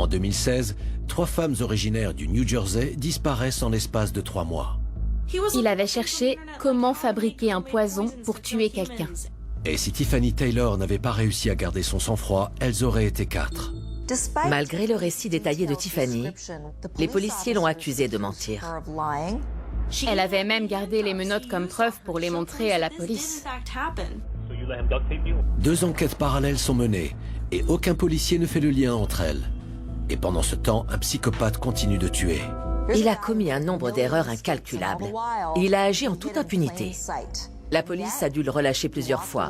En 2016, 3 femmes originaires du New Jersey disparaissent en l'espace de 3 mois. Il avait cherché comment fabriquer un poison pour tuer quelqu'un. Et si Tiffany Taylor n'avait pas réussi à garder son sang-froid, elles auraient été 4. Malgré le récit détaillé de Tiffany, les policiers l'ont accusée de mentir. Elle avait même gardé les menottes comme preuve pour les montrer à la police. 2 enquêtes parallèles sont menées et aucun policier ne fait le lien entre elles. Et pendant ce temps, un psychopathe continue de tuer. Il a commis un nombre d'erreurs incalculables. Et il a agi en toute impunité. La police a dû le relâcher plusieurs fois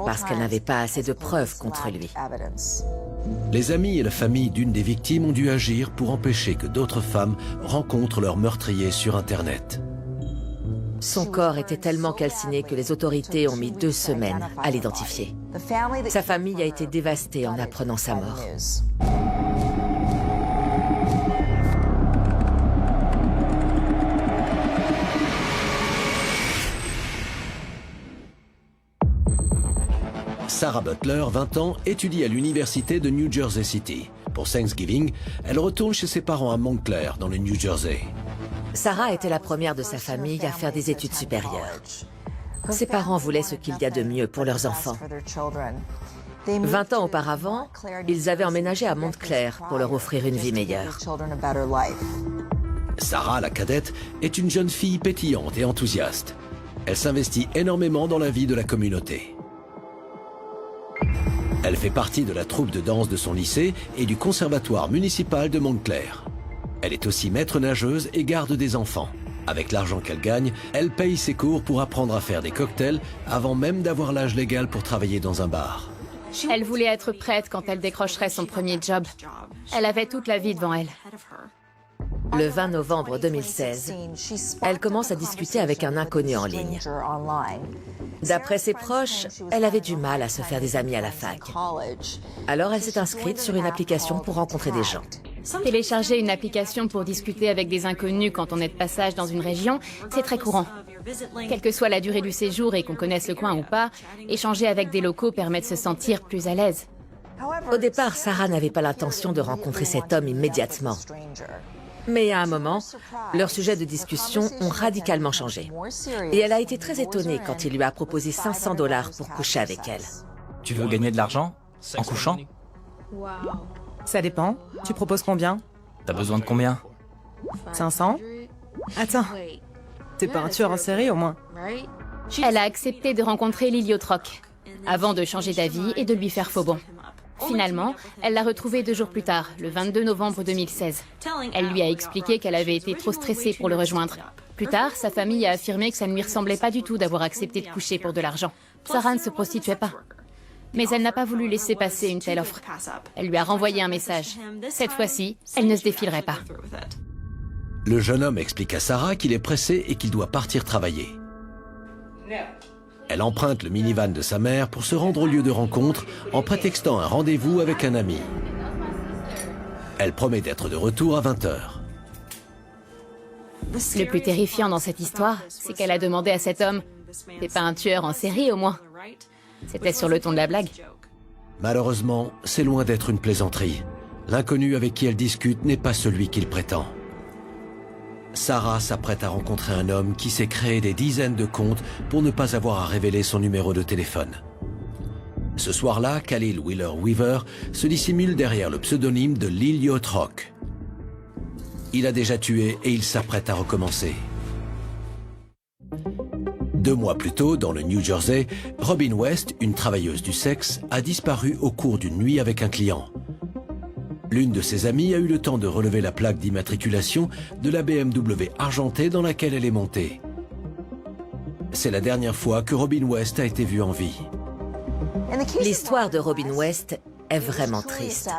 parce qu'elle n'avait pas assez de preuves contre lui. Les amis et la famille d'une des victimes ont dû agir pour empêcher que d'autres femmes rencontrent leur meurtrier sur Internet. Son corps était tellement calciné que les autorités ont mis 2 semaines à l'identifier. Sa famille a été dévastée en apprenant sa mort. Sarah Butler, 20 ans, étudie à l'université de New Jersey City. Pour Thanksgiving, elle retourne chez ses parents à Montclair, dans le New Jersey. Sarah était la première de sa famille à faire des études supérieures. Ses parents voulaient ce qu'il y a de mieux pour leurs enfants. 20 ans auparavant, ils avaient emménagé à Montclair pour leur offrir une vie meilleure. Sarah, la cadette, est une jeune fille pétillante et enthousiaste. Elle s'investit énormément dans la vie de la communauté. Elle fait partie de la troupe de danse de son lycée et du conservatoire municipal de Montclair. Elle est aussi maître nageuse et garde des enfants. Avec l'argent qu'elle gagne, elle paye ses cours pour apprendre à faire des cocktails avant même d'avoir l'âge légal pour travailler dans un bar. Elle voulait être prête quand elle décrocherait son premier job. Elle avait toute la vie devant elle. Le 20 novembre 2016, elle commence à discuter avec un inconnu en ligne. D'après ses proches, elle avait du mal à se faire des amis à la fac. Alors elle s'est inscrite sur une application pour rencontrer des gens. Télécharger une application pour discuter avec des inconnus quand on est de passage dans une région, c'est très courant. Quelle que soit la durée du séjour et qu'on connaisse le coin ou pas, échanger avec des locaux permet de se sentir plus à l'aise. Au départ, Sarah n'avait pas l'intention de rencontrer cet homme immédiatement. Mais à un moment, leurs sujets de discussion ont radicalement changé. Et elle a été très étonnée quand il lui a proposé 500 $ pour coucher avec elle. Tu veux gagner de l'argent en couchant? Ça dépend. Tu proposes combien? T'as besoin de combien? 500? Attends, t'es pas un tueur en série au moins? Elle a accepté de rencontrer l'héliotroc, avant de changer d'avis et de lui faire faux bon. Finalement, elle l'a retrouvé 2 jours plus tard, le 22 novembre 2016. Elle lui a expliqué qu'elle avait été trop stressée pour le rejoindre. Plus tard, sa famille a affirmé que ça ne lui ressemblait pas du tout d'avoir accepté de coucher pour de l'argent. Sarah ne se prostituait pas. Mais elle n'a pas voulu laisser passer une telle offre. Elle lui a renvoyé un message. Cette fois-ci, elle ne se défilerait pas. Le jeune homme explique à Sarah qu'il est pressé et qu'il doit partir travailler. Elle emprunte le minivan de sa mère pour se rendre au lieu de rencontre en prétextant un rendez-vous avec un ami. Elle promet d'être de retour à 20 h. Le plus terrifiant dans cette histoire, c'est qu'elle a demandé à cet homme « T'es pas un tueur en série au moins ?» C'était sur le ton de la blague. Malheureusement, c'est loin d'être une plaisanterie. L'inconnu avec qui elle discute n'est pas celui qu'il prétend. Sarah s'apprête à rencontrer un homme qui s'est créé des dizaines de comptes pour ne pas avoir à révéler son numéro de téléphone. Ce soir-là, Khalil Wheeler Weaver se dissimule derrière le pseudonyme de l'héliotroc. Il a déjà tué et il s'apprête à recommencer. 2 mois plus tôt, dans le New Jersey, Robin West, une travailleuse du sexe, a disparu au cours d'une nuit avec un client. L'une de ses amies a eu le temps de relever la plaque d'immatriculation de la BMW argentée dans laquelle elle est montée. C'est la dernière fois que Robin West a été vue en vie. L'histoire de Robin West est vraiment triste.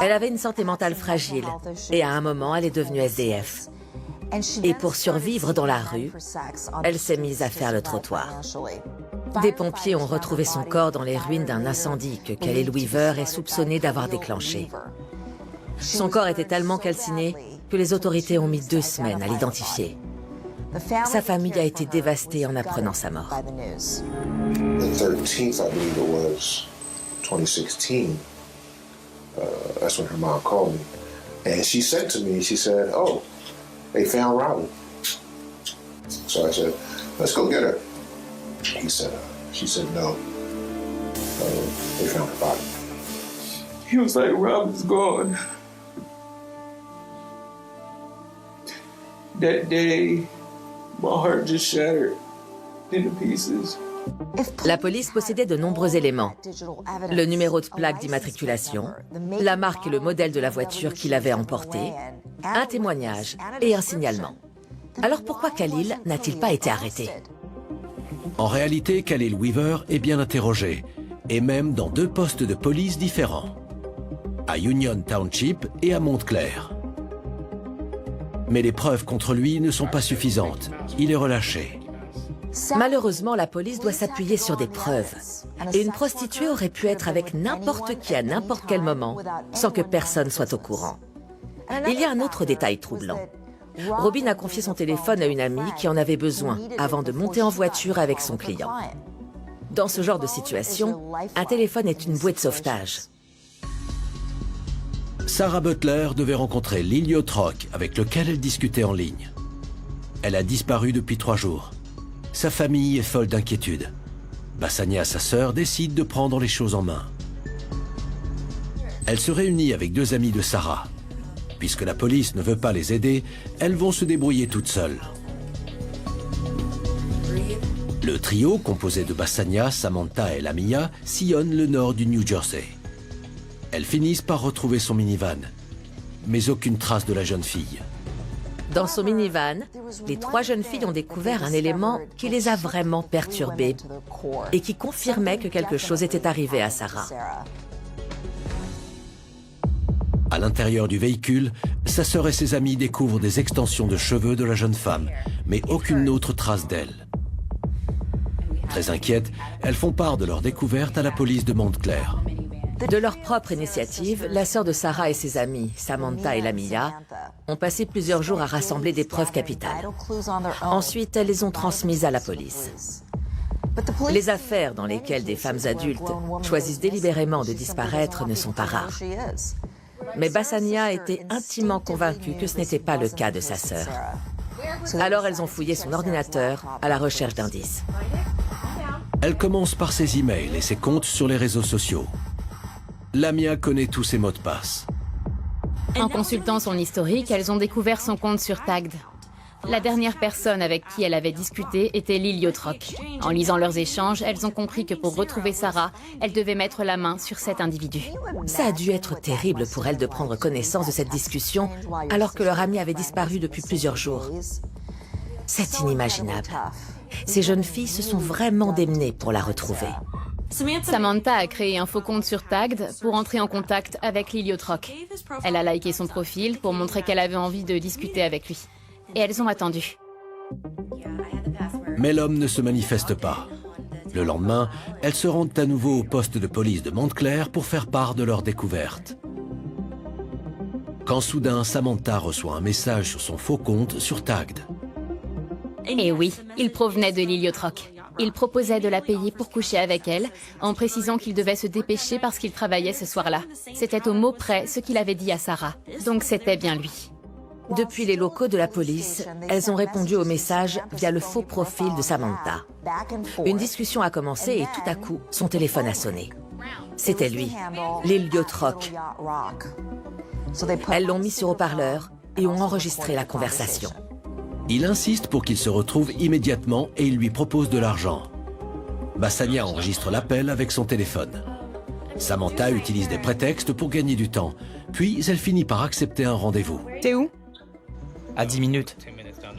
Elle avait une santé mentale fragile et à un moment, elle est devenue SDF. Et pour survivre dans la rue, elle s'est mise à faire le trottoir. Des pompiers ont retrouvé son corps dans les ruines d'un incendie que Khalil Weaver est soupçonné d'avoir déclenché. Son corps était tellement calciné que les autorités ont mis 2 semaines à l'identifier. Sa famille a été dévastée en apprenant sa mort. The 13th, I believe it was, 2016, That's when her mom called me. And she said to me, she said, oh, they found Robin. So I said, let's go get her. She said no. They found her body. He was like, Robin's gone. That day, my heart just shattered into pieces. La police possédait de nombreux éléments. Le numéro de plaque d'immatriculation, la marque et le modèle de la voiture qui l'avait emporté, un témoignage et un signalement. Alors pourquoi Khalil n'a-t-il pas été arrêté? En réalité, Khalil Weaver est bien interrogé, et même dans 2 postes de police différents, à Union Township et à Montclair. Mais les preuves contre lui ne sont pas suffisantes. Il est relâché. Malheureusement, la police doit s'appuyer sur des preuves. Et une prostituée aurait pu être avec n'importe qui à n'importe quel moment, sans que personne soit au courant. Il y a un autre détail troublant. Robin a confié son téléphone à une amie qui en avait besoin avant de monter en voiture avec son client. Dans ce genre de situation, un téléphone est une bouée de sauvetage. Sarah Butler devait rencontrer Lilio Trock, avec lequel elle discutait en ligne. Elle a disparu depuis 3 jours. Sa famille est folle d'inquiétude. Bassania, sa sœur, décide de prendre les choses en main. Elle se réunit avec 2 amis de Sarah. Puisque la police ne veut pas les aider, elles vont se débrouiller toutes seules. Le trio, composé de Bassania, Samantha et Lamia, sillonne le nord du New Jersey. Elles finissent par retrouver son minivan, mais aucune trace de la jeune fille. Dans son minivan, les 3 jeunes filles ont découvert un élément qui les a vraiment perturbées et qui confirmait que quelque chose était arrivé à Sarah. À l'intérieur du véhicule, sa sœur et ses amis découvrent des extensions de cheveux de la jeune femme, mais aucune autre trace d'elle. Très inquiètes, elles font part de leur découverte à la police de Montclair. De leur propre initiative, la sœur de Sarah et ses amis, Samantha et Lamia, ont passé plusieurs jours à rassembler des preuves capitales. Ensuite, elles les ont transmises à la police. Les affaires dans lesquelles des femmes adultes choisissent délibérément de disparaître ne sont pas rares. Mais Bassania était intimement convaincue que ce n'était pas le cas de sa sœur. Alors elles ont fouillé son ordinateur à la recherche d'indices. Elle commence par ses emails et ses comptes sur les réseaux sociaux. Lamia connaît tous ses mots de passe. En consultant son historique, elles ont découvert son compte sur Tagged. La dernière personne avec qui elle avait discuté était Lilio Trock. En lisant leurs échanges, elles ont compris que pour retrouver Sarah, elles devaient mettre la main sur cet individu. Ça a dû être terrible pour elles de prendre connaissance de cette discussion alors que leur amie avait disparu depuis plusieurs jours. C'est inimaginable. Ces jeunes filles se sont vraiment démenées pour la retrouver. Samantha a créé un faux compte sur Tagged pour entrer en contact avec Lilio Trock. Elle a liké son profil pour montrer qu'elle avait envie de discuter avec lui. Et elles ont attendu. Mais l'homme ne se manifeste pas. Le lendemain, elles se rendent à nouveau au poste de police de Montclair pour faire part de leur découverte. Quand soudain, Samantha reçoit un message sur son faux compte sur Tagged. Et oui, il provenait de Lilio Trock. Il proposait de la payer pour coucher avec elle, en précisant qu'il devait se dépêcher parce qu'il travaillait ce soir-là. C'était au mot près ce qu'il avait dit à Sarah. Donc c'était bien lui. Depuis les locaux de la police, elles ont répondu au message via le faux profil de Samantha. Une discussion a commencé et tout à coup, son téléphone a sonné. C'était lui, Lilio Trock. Elles l'ont mis sur haut-parleur et ont enregistré la conversation. Il insiste pour qu'il se retrouve immédiatement et il lui propose de l'argent. Bassania enregistre l'appel avec son téléphone. Samantha utilise des prétextes pour gagner du temps, puis elle finit par accepter un rendez-vous. T'es où? À 10 minutes.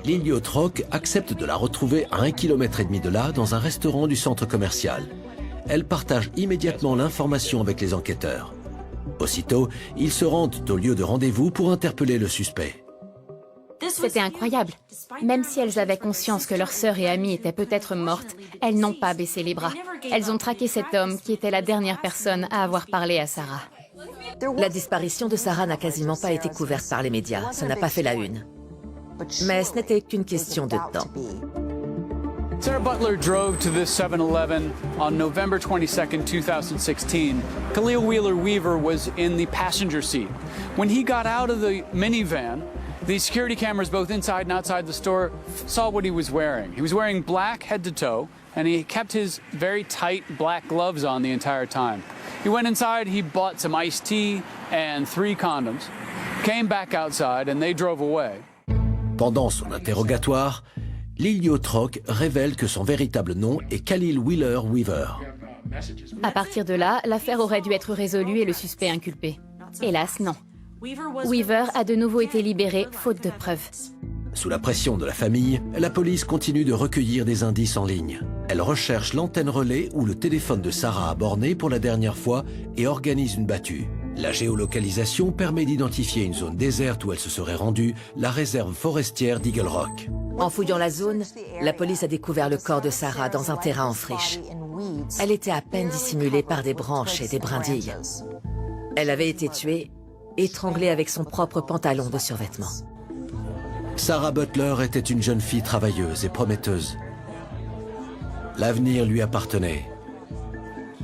Lilio Trock accepte de la retrouver à 1,5 km de là, dans un restaurant du centre commercial. Elle partage immédiatement l'information avec les enquêteurs. Aussitôt, ils se rendent au lieu de rendez-vous pour interpeller le suspect. C'était incroyable. Même si elles avaient conscience que leur sœur et amie étaient peut-être mortes, elles n'ont pas baissé les bras. Elles ont traqué cet homme qui était la dernière personne à avoir parlé à Sarah. La disparition de Sarah n'a quasiment pas été couverte par les médias. Ça n'a pas fait la une. Mais ce n'était qu'une question de temps. Sarah Butler drove to this 7-Eleven on November 22nd, 2016. Khalil Wheeler Weaver was in the passenger seat. When he got out of the minivan, the security cameras both inside and outside the store saw what he was wearing. He was wearing black head to toe, and he kept his very tight black gloves on the entire time. He went inside, he bought some iced tea and 3 condoms, came back outside, and they drove away. Pendant son interrogatoire, l'héliotroc révèle que son véritable nom est Khalil Wheeler Weaver. À partir de là, l'affaire aurait dû être résolue et le suspect inculpé. Hélas, non. Weaver a de nouveau été libéré, faute de preuves. Sous la pression de la famille, la police continue de recueillir des indices en ligne. Elle recherche l'antenne relais où le téléphone de Sarah a borné pour la dernière fois et organise une battue. La géolocalisation permet d'identifier une zone déserte où elle se serait rendue, la réserve forestière d'Eagle Rock. En fouillant la zone, la police a découvert le corps de Sarah dans un terrain en friche. Elle était à peine dissimulée par des branches et des brindilles. Elle avait été tuée, étranglée avec son propre pantalon de survêtement. Sarah Butler était une jeune fille travailleuse et prometteuse. L'avenir lui appartenait.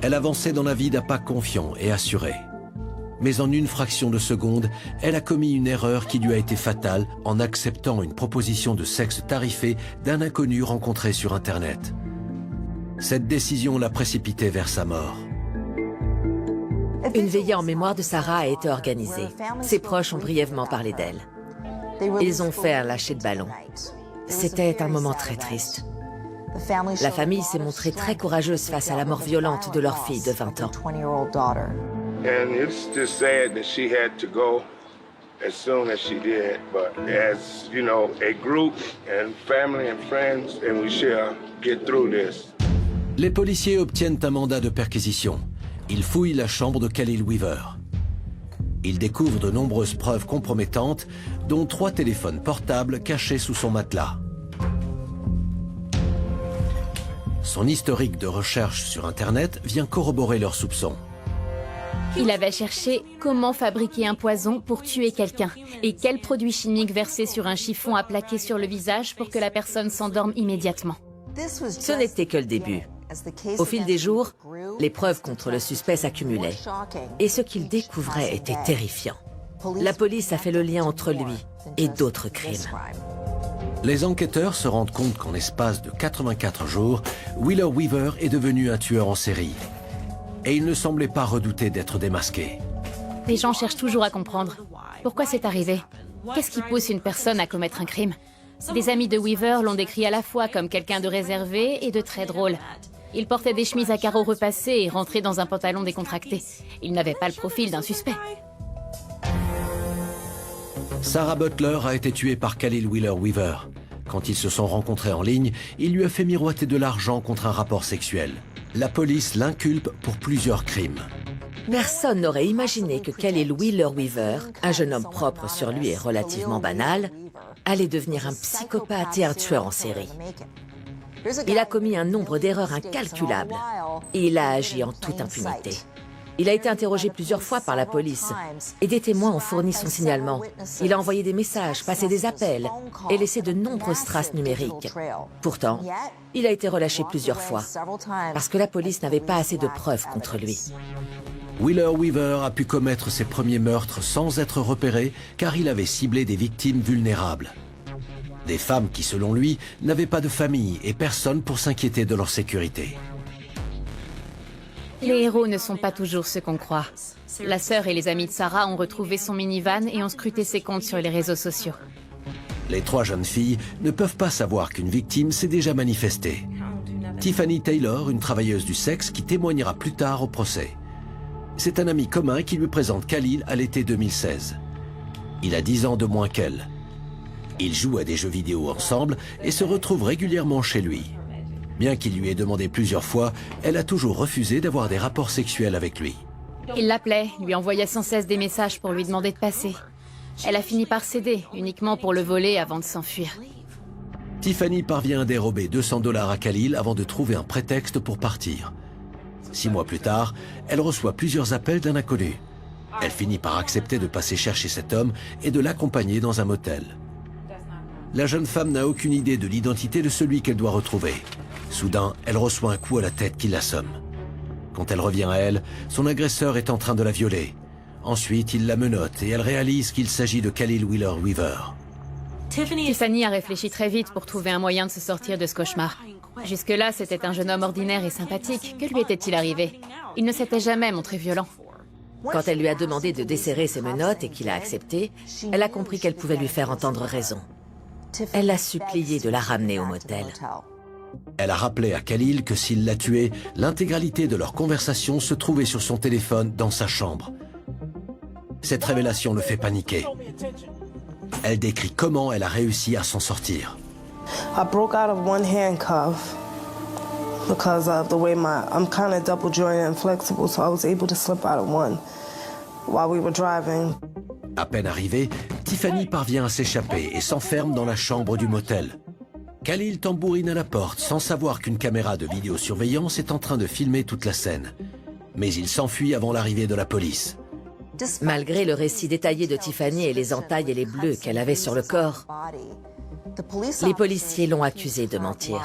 Elle avançait dans la vie d'un pas confiant et assuré. Mais en une fraction de seconde, elle a commis une erreur qui lui a été fatale en acceptant une proposition de sexe tarifé d'un inconnu rencontré sur Internet. Cette décision l'a précipitée vers sa mort. Une veillée en mémoire de Sarah a été organisée. Ses proches ont brièvement parlé d'elle. Ils ont fait un lâcher de ballon. C'était un moment très triste. La famille s'est montrée très courageuse face à la mort violente de leur fille de 20 ans. And it's just sad that she had to go as soon as she did. But as, you know, a group and family and friends, and we shall get through this. Les policiers obtiennent un mandat de perquisition. Ils fouillent la chambre de Khalil Weaver. Ils découvrent de nombreuses preuves compromettantes, dont 3 téléphones portables cachés sous son matelas. Son historique de recherche sur Internet vient corroborer leurs soupçons. Il avait cherché comment fabriquer un poison pour tuer quelqu'un et quel produit chimique verser sur un chiffon à plaquer sur le visage pour que la personne s'endorme immédiatement. Ce n'était que le début. Au fil des jours, les preuves contre le suspect s'accumulaient. Et ce qu'il découvrait était terrifiant. La police a fait le lien entre lui et d'autres crimes. Les enquêteurs se rendent compte qu'en l'espace de 84 jours, Wheeler Weaver est devenu un tueur en série. Et il ne semblait pas redouter d'être démasqué. Les gens cherchent toujours à comprendre. Pourquoi c'est arrivé? Qu'est-ce qui pousse une personne à commettre un crime? Des amis de Weaver l'ont décrit à la fois comme quelqu'un de réservé et de très drôle. Il portait des chemises à carreaux repassées et rentrait dans un pantalon décontracté. Il n'avait pas le profil d'un suspect. Sarah Butler a été tuée par Khalil Wheeler Weaver. Quand ils se sont rencontrés en ligne, il lui a fait miroiter de l'argent contre un rapport sexuel. La police l'inculpe pour plusieurs crimes. Personne n'aurait imaginé que Khalil Wheeler Weaver, un jeune homme propre sur lui et relativement banal, allait devenir un psychopathe et un tueur en série. Il a commis un nombre d'erreurs incalculables et il a agi en toute impunité. Il a été interrogé plusieurs fois par la police et des témoins ont fourni son signalement. Il a envoyé des messages, passé des appels et laissé de nombreuses traces numériques. Pourtant, il a été relâché plusieurs fois parce que la police n'avait pas assez de preuves contre lui. Wheeler Weaver a pu commettre ses premiers meurtres sans être repéré car il avait ciblé des victimes vulnérables. Des femmes qui, selon lui, n'avaient pas de famille et personne pour s'inquiéter de leur sécurité. Les héros ne sont pas toujours ceux qu'on croit. La sœur et les amis de Sarah ont retrouvé son minivan et ont scruté ses comptes sur les réseaux sociaux. Les 3 jeunes filles ne peuvent pas savoir qu'une victime s'est déjà manifestée. Tiffany Taylor, une travailleuse du sexe qui témoignera plus tard au procès. C'est un ami commun qui lui présente Khalil à l'été 2016. Il a 10 ans de moins qu'elle. Ils jouent à des jeux vidéo ensemble et se retrouvent régulièrement chez lui. Bien qu'il lui ait demandé plusieurs fois, elle a toujours refusé d'avoir des rapports sexuels avec lui. Il l'appelait, lui envoyait sans cesse des messages pour lui demander de passer. Elle a fini par céder, uniquement pour le voler avant de s'enfuir. Tiffany parvient à dérober $200 à Khalil avant de trouver un prétexte pour partir. 6 mois plus tard, elle reçoit plusieurs appels d'un inconnu. Elle finit par accepter de passer chercher cet homme et de l'accompagner dans un motel. La jeune femme n'a aucune idée de l'identité de celui qu'elle doit retrouver. Soudain, elle reçoit un coup à la tête qui l'assomme. Quand elle revient à elle, son agresseur est en train de la violer. Ensuite, il la menotte et elle réalise qu'il s'agit de Khalil Wheeler Weaver. Tiffany a réfléchi très vite pour trouver un moyen de se sortir de ce cauchemar. Jusque-là, c'était un jeune homme ordinaire et sympathique. Que lui était-il arrivé? Il ne s'était jamais montré violent. Quand elle lui a demandé de desserrer ses menottes et qu'il a accepté, elle a compris qu'elle pouvait lui faire entendre raison. Elle l'a supplié de la ramener au motel. Elle a rappelé à Khalil que s'il l'a tuée, l'intégralité de leur conversation se trouvait sur son téléphone dans sa chambre. Cette révélation le fait paniquer. Elle décrit comment elle a réussi à s'en sortir. I broke out of one handcuff because of the way I'm kind of double jointed and flexible, so I was able to slip out of one while we were driving. À peine arrivée, Tiffany parvient à s'échapper et s'enferme dans la chambre du motel. Khalil tambourine à la porte sans savoir qu'une caméra de vidéosurveillance est en train de filmer toute la scène. Mais il s'enfuit avant l'arrivée de la police. Malgré le récit détaillé de Tiffany et les entailles et les bleus qu'elle avait sur le corps, les policiers l'ont accusée de mentir.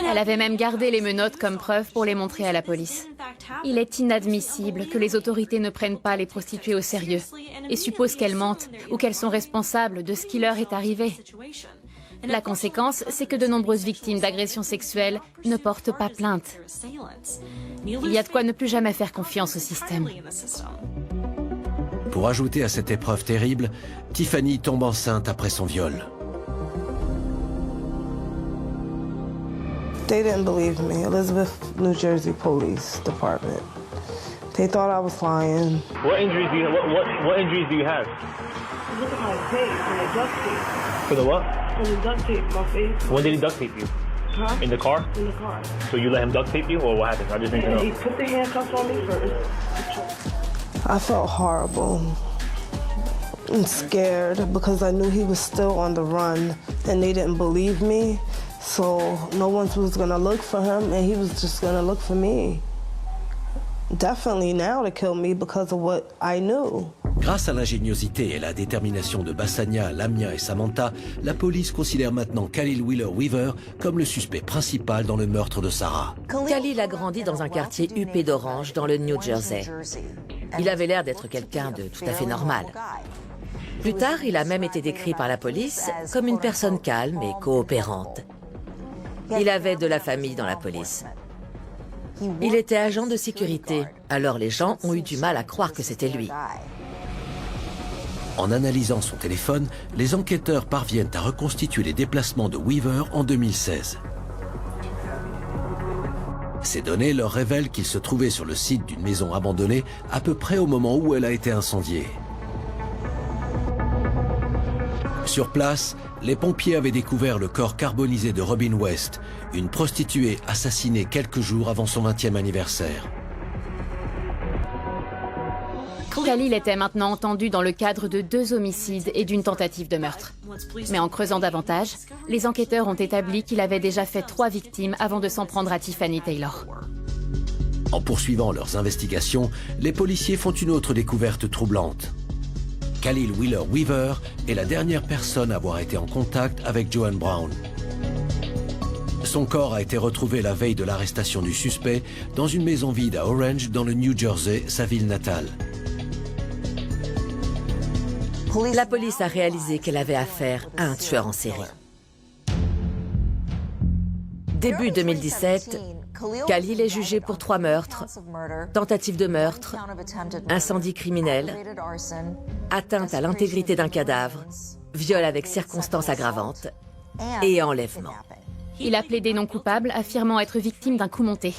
Elle avait même gardé les menottes comme preuve pour les montrer à la police. Il est inadmissible que les autorités ne prennent pas les prostituées au sérieux et supposent qu'elles mentent ou qu'elles sont responsables de ce qui leur est arrivé. La conséquence, c'est que de nombreuses victimes d'agressions sexuelles ne portent pas plainte. Il y a de quoi ne plus jamais faire confiance au système. Pour ajouter à cette épreuve terrible, Tiffany tombe enceinte après son viol. They didn't believe me. Elizabeth, New Jersey Police Department. They thought I was lying. What injuries do you have? What injuries do you have? Look at my face and the duct tape. For the what? And the duct tape, my face. When did he duct tape you? Huh? In the car? In the car. So you let him duct tape you, or what happened? I just need to And he know. put the handcuffs on me first. I felt horrible and scared because I knew he was still on the run and they didn't believe me. So no one was gonna look for him and he was just gonna look for me. Definitely now to kill me because of what I knew. Grâce à l'ingéniosité et la détermination de Bassania, Lamia et Samantha, la police considère maintenant Khalil Wheeler Weaver comme le suspect principal dans le meurtre de Sarah. Khalil a grandi dans un quartier huppé d'orange dans le New Jersey. Il avait l'air d'être quelqu'un de tout à fait normal. Plus tard, il a même été décrit par la police comme une personne calme et coopérante. Il avait de la famille dans la police. Il était agent de sécurité, alors les gens ont eu du mal à croire que c'était lui. En analysant son téléphone, les enquêteurs parviennent à reconstituer les déplacements de Weaver en 2016. Ces données leur révèlent qu'il se trouvait sur le site d'une maison abandonnée à peu près au moment où elle a été incendiée. Sur place, les pompiers avaient découvert le corps carbonisé de Robin West, une prostituée assassinée quelques jours avant son 20e anniversaire. Khalil était maintenant entendu dans le cadre de 2 homicides et d'une tentative de meurtre. Mais en creusant davantage, les enquêteurs ont établi qu'il avait déjà fait 3 victimes avant de s'en prendre à Tiffany Taylor. En poursuivant leurs investigations, les policiers font une autre découverte troublante. Khalil Wheeler Weaver est la dernière personne à avoir été en contact avec Joanne Brown. Son corps a été retrouvé la veille de l'arrestation du suspect dans une maison vide à Orange, dans le New Jersey, sa ville natale. La police a réalisé qu'elle avait affaire à un tueur en série. Début 2017, Khalil est jugé pour 3 meurtres, tentative de meurtre, incendie criminel, atteinte à l'intégrité d'un cadavre, viol avec circonstances aggravantes et enlèvement. Il a plaidé non coupable, affirmant être victime d'un coup monté.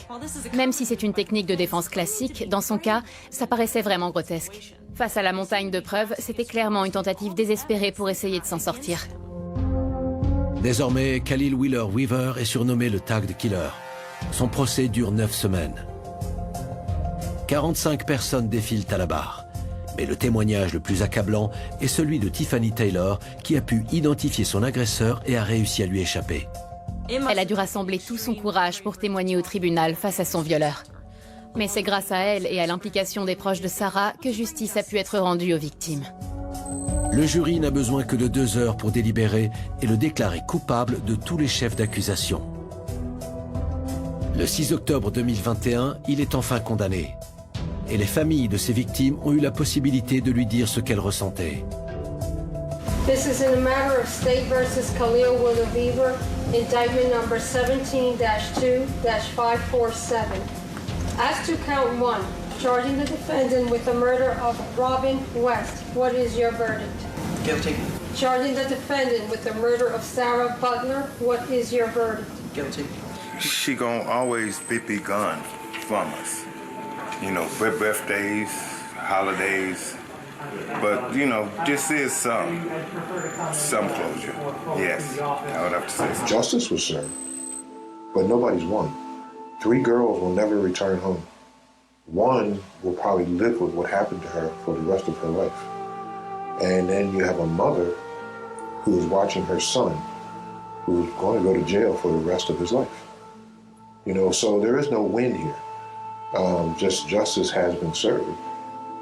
Même si c'est une technique de défense classique, dans son cas, ça paraissait vraiment grotesque. Face à la montagne de preuves, c'était clairement une tentative désespérée pour essayer de s'en sortir. Désormais, Khalil Wheeler Weaver est surnommé le Tagged Killer. Son procès dure 9 semaines. 45 personnes défilent à la barre. Mais le témoignage le plus accablant est celui de Tiffany Taylor, qui a pu identifier son agresseur et a réussi à lui échapper. Elle a dû rassembler tout son courage pour témoigner au tribunal face à son violeur. Mais c'est grâce à elle et à l'implication des proches de Sarah que justice a pu être rendue aux victimes. Le jury n'a besoin que de 2 heures pour délibérer et le déclarer coupable de tous les chefs d'accusation. Le 6 octobre 2021, il est enfin condamné. Et les familles de ses victimes ont eu la possibilité de lui dire ce qu'elles ressentaient. This is in a matter of State versus Khalil Wheeler Weaver, indictment number 17-2-547. As to count 1, charging the defendant with the murder of Robin West, what is your verdict? Guilty. Charging the defendant with the murder of Sarah Butler, what is your verdict? Guilty. She gonna always be gone from us. You know, birthdays, holidays. But, you know, this is some closure. Yes, I would have to say so. Justice was served, but nobody's won. 3 girls will never return home. 1 will probably live with what happened to her for the rest of her life. And then you have a mother who is watching her son, who's going to go to jail for the rest of his life. You know, so there is no win here. Just justice has been served,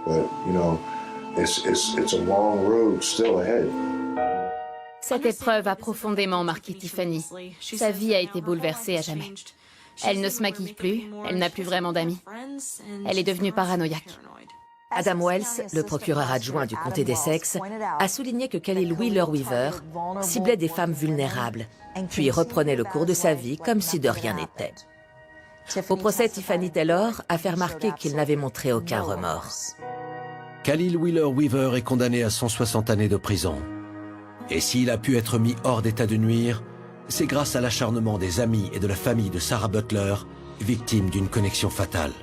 but you know, it's a long road still ahead. Cette épreuve a profondément marqué Tiffany. Sa vie a été bouleversée à jamais. Elle ne se maquille plus, elle n'a plus vraiment d'amis. Elle est devenue paranoïaque. Adam Wells, le procureur adjoint du comté d'Essex, a souligné que Khalil Wheeler Weaver ciblait des femmes vulnérables, puis reprenait le cours de sa vie comme si de rien n'était. Au procès, Tiffany Taylor a fait remarquer qu'il n'avait montré aucun remords. Khalil Wheeler Weaver est condamné à 160 années de prison. Et s'il a pu être mis hors d'état de nuire, c'est grâce à l'acharnement des amis et de la famille de Sarah Butler, victime d'une connexion fatale.